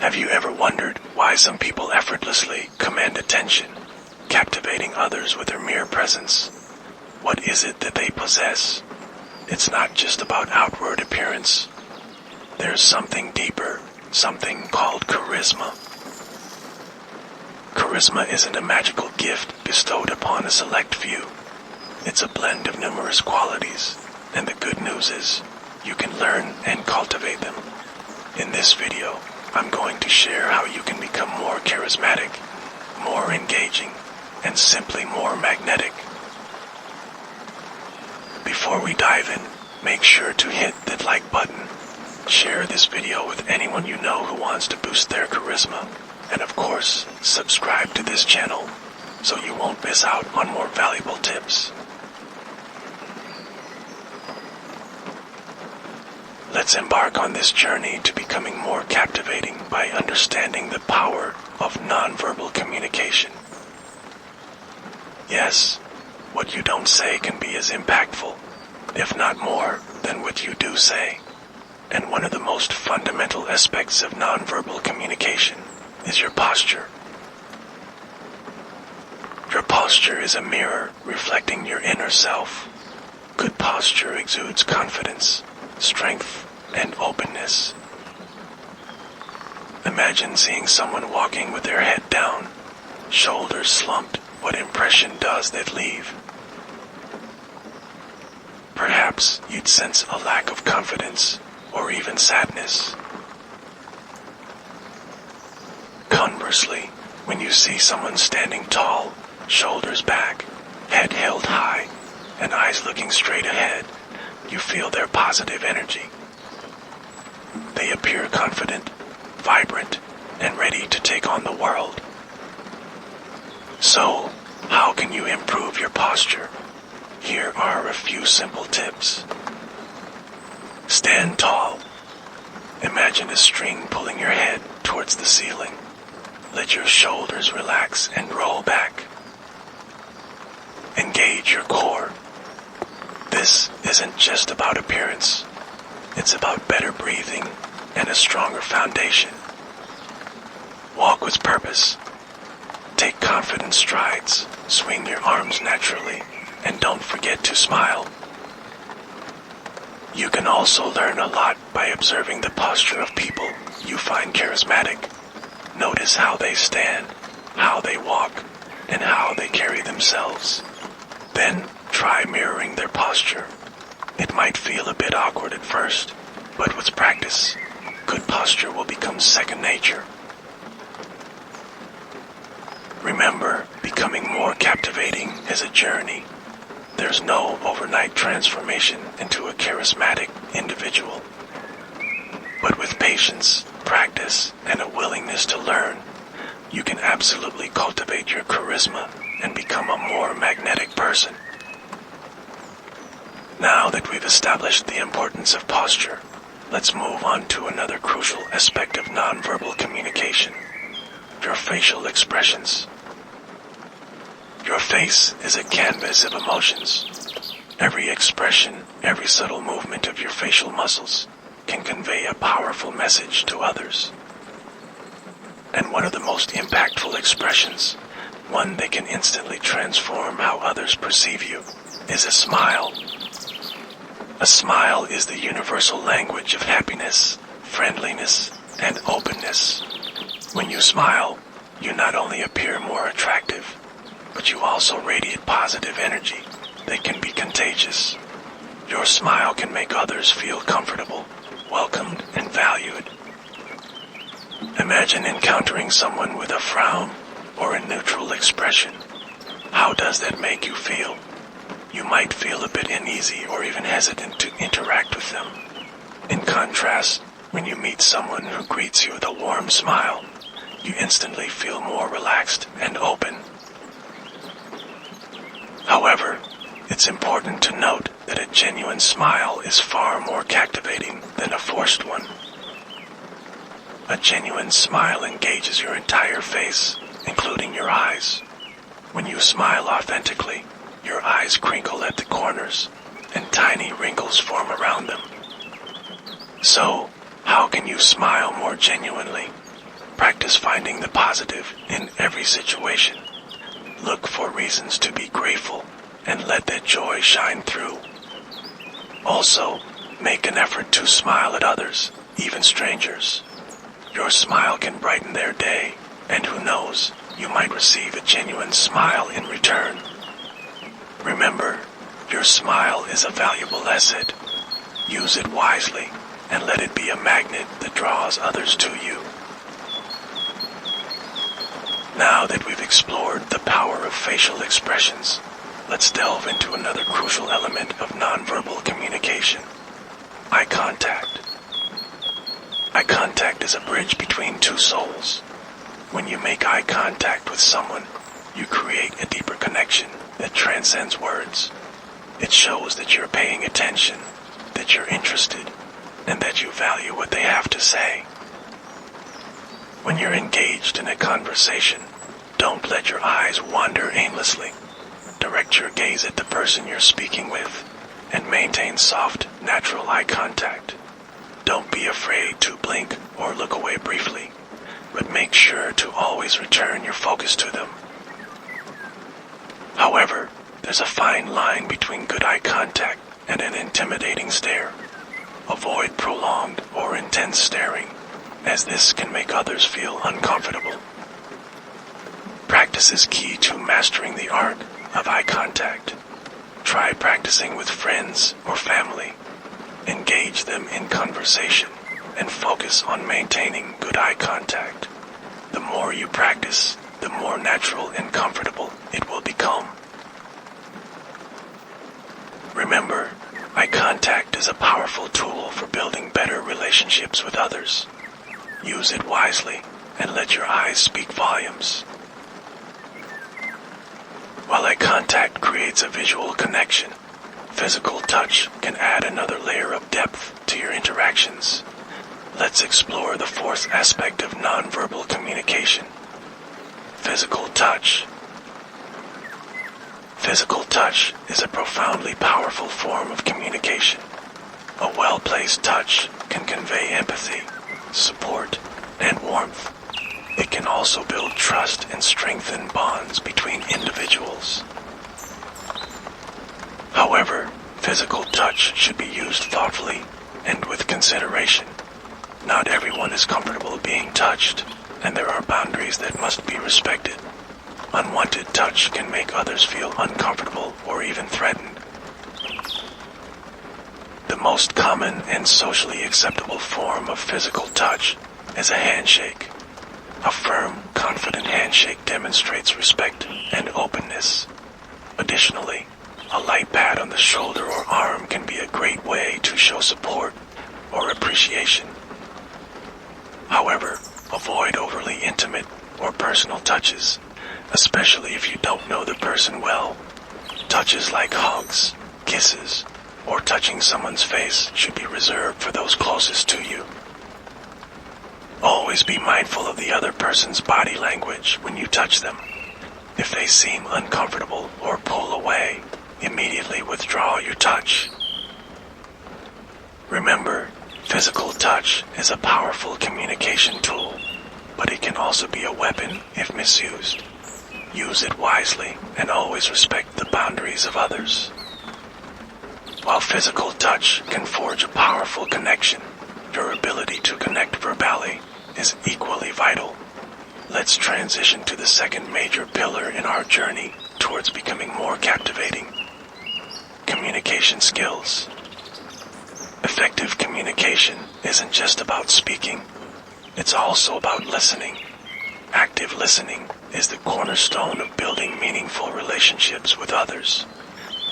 Have you ever wondered why some people effortlessly command attention, captivating others with their mere presence? What is it that they possess? It's not just about outward appearance. There's something deeper, something called charisma. Charisma isn't a magical gift bestowed upon a select few. It's a blend of numerous qualities, and the good news is, you can learn and cultivate them. In this video, I'm going to share how you can become more charismatic, more engaging, and simply more magnetic. Before we dive in, make sure to hit that like button. Share this video with anyone you know who wants to boost their charisma. And of course, subscribe to this channel so you won't miss out on more valuable tips. Let's embark on this journey to becoming more captivating by understanding the power of nonverbal communication. Yes, what you don't say can be as impactful, if not more, than what you do say. And one of the most fundamental aspects of nonverbal communication is your posture. Your posture is a mirror reflecting your inner self. Good posture exudes confidence, strength, and openness. Imagine seeing someone walking with their head down, shoulders slumped. What impression does that leave? Perhaps you'd sense a lack of confidence or even sadness. Conversely, when you see someone standing tall, shoulders back, head held high, and eyes looking straight ahead, you feel their positive energy. They appear confident, vibrant, and ready to take on the world. So, how can you improve your posture? Here are a few simple tips. Stand tall. Imagine a string pulling your head towards the ceiling. Let your shoulders relax and roll back. Engage your core. This isn't just about appearance. It's about better breathing and a stronger foundation. Walk with purpose. Take confident strides. Swing your arms naturally. And don't forget to smile. You can also learn a lot by observing the posture of people you find charismatic. Notice how they stand, how they walk, and how they carry themselves. Then try mirroring their posture. It might feel a bit awkward at first, but with practice, good posture will become second nature. Remember, becoming more captivating is a journey. There's no overnight transformation into a charismatic individual. But with patience, practice, and a willingness to learn, you can absolutely cultivate your charisma and become a more magnetic person. Now that we've established the importance of posture, let's move on to another crucial aspect of nonverbal communication: your facial expressions. Your face is a canvas of emotions. Every expression, every subtle movement of your facial muscles can convey a powerful message to others. And one of the most impactful expressions, one that can instantly transform how others perceive you, is a smile. A smile is the universal language of happiness, friendliness, and openness. When you smile, you not only appear more attractive, but you also radiate positive energy that can be contagious. Your smile can make others feel comfortable, welcomed, and valued. Imagine encountering someone with a frown or a neutral expression. How does that make you feel? You might feel a bit uneasy or even hesitant to interact with them. In contrast, when you meet someone who greets you with a warm smile, you instantly feel more relaxed and open. However, it's important to note that a genuine smile is far more captivating than a forced one. A genuine smile engages your entire face, including your eyes. When you smile authentically, your eyes crinkle at the corners, and tiny wrinkles form around them. So, how can you smile more genuinely? Practice finding the positive in every situation. Look for reasons to be grateful and let that joy shine through. Also, make an effort to smile at others, even strangers. Your smile can brighten their day, and who knows, you might receive a genuine smile in return. Remember, your smile is a valuable asset. Use it wisely and let it be a magnet that draws others to you. Now that we've explored the power of facial expressions, let's delve into another crucial element of nonverbal communication: eye contact. Eye contact is a bridge between two souls. When you make eye contact with someone, you create a deeper connection that transcends words. It shows that you're paying attention, that you're interested, and that you value what they have to say. When you're engaged in a conversation, don't let your eyes wander aimlessly. Direct your gaze at the person you're speaking with, and maintain soft, natural eye contact. Don't be afraid to blink or look away briefly, but make sure to always return your focus to them. However, there's a fine line between good eye contact and an intimidating stare. Avoid prolonged or intense staring, as this can make others feel uncomfortable. Practice is key to mastering the art of eye contact. Try practicing with friends or family. Engage them in conversation and focus on maintaining good eye contact. The more you practice, the more natural and comfortable it will become. Remember, eye contact is a powerful tool for building better relationships with others. Use it wisely and let your eyes speak volumes. While eye contact creates a visual connection, physical touch can add another layer of depth to your interactions. Let's explore the fourth aspect of nonverbal communication: physical touch. Physical touch is a profoundly powerful form of communication. A well-placed touch can convey empathy, support, and warmth. It can also build trust and strengthen bonds between individuals. However, physical touch should be used thoughtfully and with consideration. Not everyone is comfortable being touched, and there are boundaries that must be respected. Unwanted touch can make others feel uncomfortable or even threatened. The most common and socially acceptable form of physical touch is a handshake. A firm, confident handshake demonstrates respect and openness. Additionally, a light pat on the shoulder or arm can be a great way to show support or appreciation. However, avoid overly intimate or personal touches, especially if you don't know the person well. Touches like hugs, kisses, or touching someone's face should be reserved for those closest to you. Always be mindful of the other person's body language when you touch them. If they seem uncomfortable or pull away, immediately withdraw your touch. Remember, physical touch is a powerful communication tool, but it can also be a weapon if misused. Use it wisely and always respect the boundaries of others. While physical touch can forge a powerful connection, your ability to connect verbally is equally vital. Let's transition to the second major pillar in our journey towards becoming more captivating: communication skills. Effective communication isn't just about speaking, it's also about listening. Active listening is the cornerstone of building meaningful relationships with others.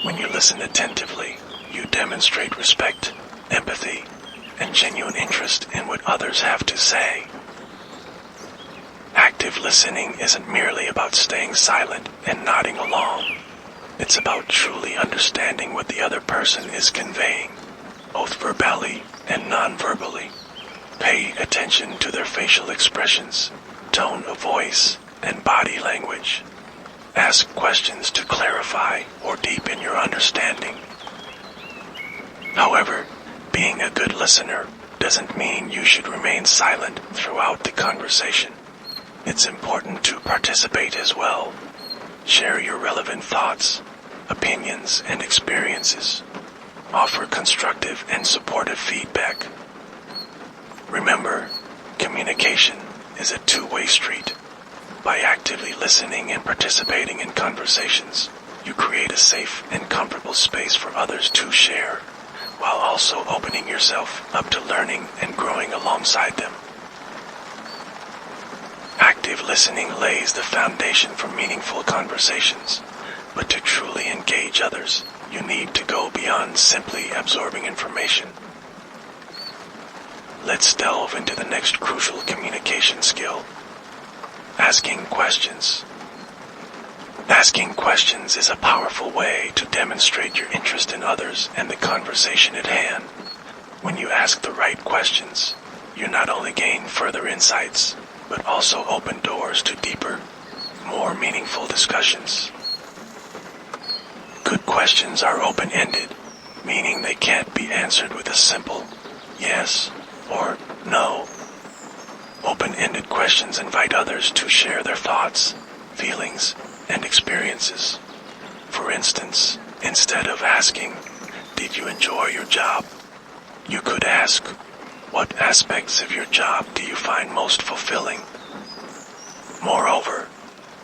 When you listen attentively, you demonstrate respect, empathy, and genuine interest in what others have to say. Active listening isn't merely about staying silent and nodding along. It's about truly understanding what the other person is conveying, both verbally and non-verbally. Pay attention to their facial expressions, tone of voice, and body language. Ask questions to clarify or deepen your understanding. However, being a good listener doesn't mean you should remain silent throughout the conversation. It's important to participate as well. Share your relevant thoughts, opinions, and experiences. Offer constructive and supportive feedback. Remember, communication is a two-way street. By actively listening and participating in conversations, you create a safe and comfortable space for others to share, while also opening yourself up to learning and growing alongside them. Active listening lays the foundation for meaningful conversations, but to truly engage others, you need to go beyond simply absorbing information. Let's delve into the next crucial communication skill: asking questions. Asking questions is a powerful way to demonstrate your interest in others and the conversation at hand. When you ask the right questions, you not only gain further insights, but also open doors to deeper, more meaningful discussions. Good questions are open-ended, meaning they can't be answered with a simple yes or no. Open-ended questions invite others to share their thoughts, feelings, and experiences. For instance, instead of asking, "Did you enjoy your job?" you could ask, "What aspects of your job do you find most fulfilling?" Moreover,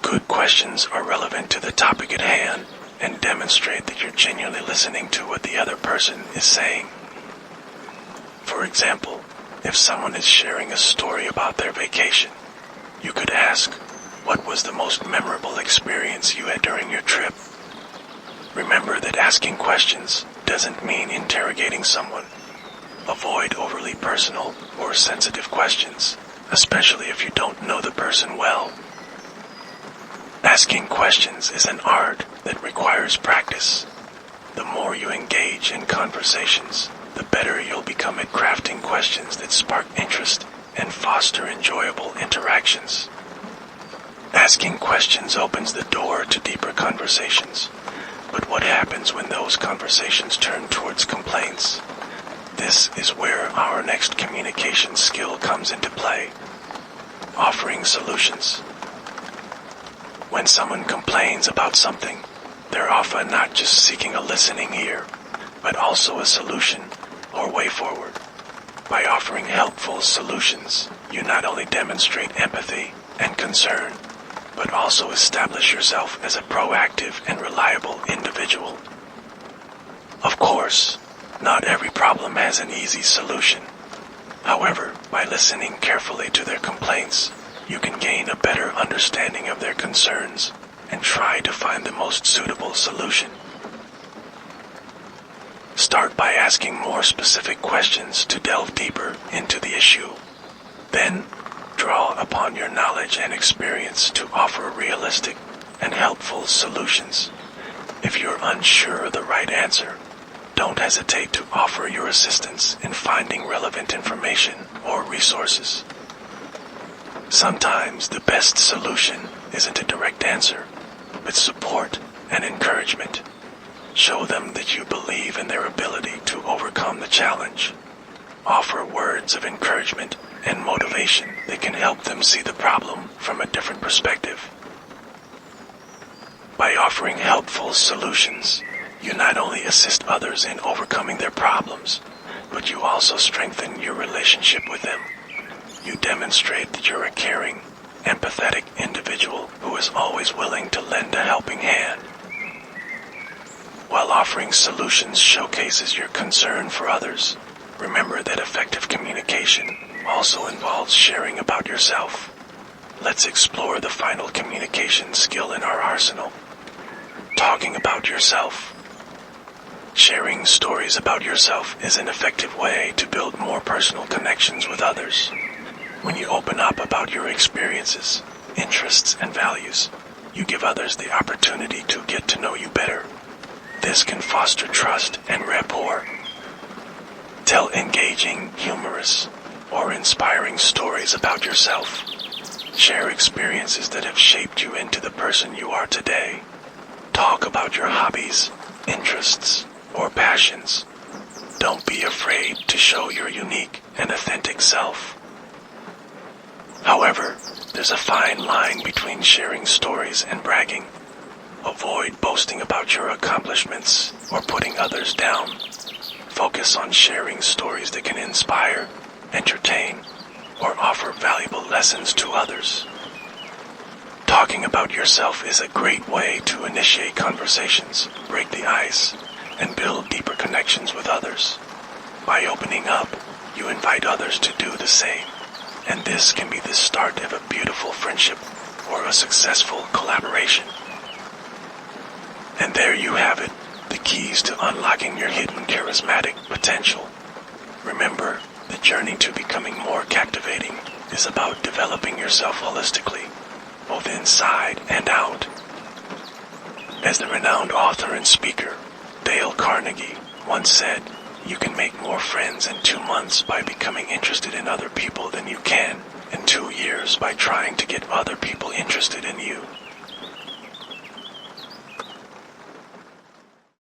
good questions are relevant to the topic at hand and demonstrate that you're genuinely listening to what the other person is saying. For example, if someone is sharing a story about their vacation, you could ask, "What was the most memorable experience you had during your trip?" Remember that asking questions doesn't mean interrogating someone. Avoid overly personal or sensitive questions, especially if you don't know the person well. Asking questions is an art that requires practice. The more you engage in conversations, the better you'll become at crafting questions that spark interest and foster enjoyable interactions. Asking questions opens the door to deeper conversations. But what happens when those conversations turn towards complaints? This is where our next communication skill comes into play: offering solutions. When someone complains about something, they're often not just seeking a listening ear, but also a solution or way forward. By offering helpful solutions, you not only demonstrate empathy and concern, but also establish yourself as a proactive and reliable individual. Of course, not every problem has an easy solution. However, by listening carefully to their complaints, you can gain a better understanding of their concerns and try to find the most suitable solution. Start by asking more specific questions to delve deeper into the issue. Then, draw upon your knowledge and experience to offer realistic and helpful solutions. If you're unsure of the right answer, don't hesitate to offer your assistance in finding relevant information or resources. Sometimes the best solution isn't a direct answer, but support and encouragement. Show them that you believe in their ability to overcome the challenge. Offer words of encouragement and motivation that can help them see the problem from a different perspective. By offering helpful solutions, you not only assist others in overcoming their problems, but you also strengthen your relationship with them. You demonstrate that you're a caring, empathetic individual who is always willing to lend a helping hand. While offering solutions showcases your concern for others, remember that effective communication also involves sharing about yourself. Let's explore the final communication skill in our arsenal: talking about yourself. Sharing stories about yourself is an effective way to build more personal connections with others. When you open up about your experiences, interests, and values, you give others the opportunity to get to know you better. This can foster trust and rapport. Tell engaging, humorous, or inspiring stories about yourself. Share experiences that have shaped you into the person you are today. Talk about your hobbies, interests, or passions. Don't be afraid to show your unique and authentic self. However, There's a fine line between sharing stories and bragging. Avoid boasting about your accomplishments or putting others down. Focus on sharing stories that can inspire, entertain, or offer valuable lessons to others. Talking about yourself is a great way to initiate conversations, break the ice, and build deeper connections with others. By opening up, you invite others to do the same, and this can be the start of a beautiful friendship or a successful collaboration. And there you have it, the keys to unlocking your hidden charismatic potential. Remember, the journey to becoming more captivating is about developing yourself holistically, both inside and out. As the renowned author and speaker, Dale Carnegie, once said, you can make more friends in 2 months by becoming interested in other people than you can in 2 years by trying to get other people interested in you.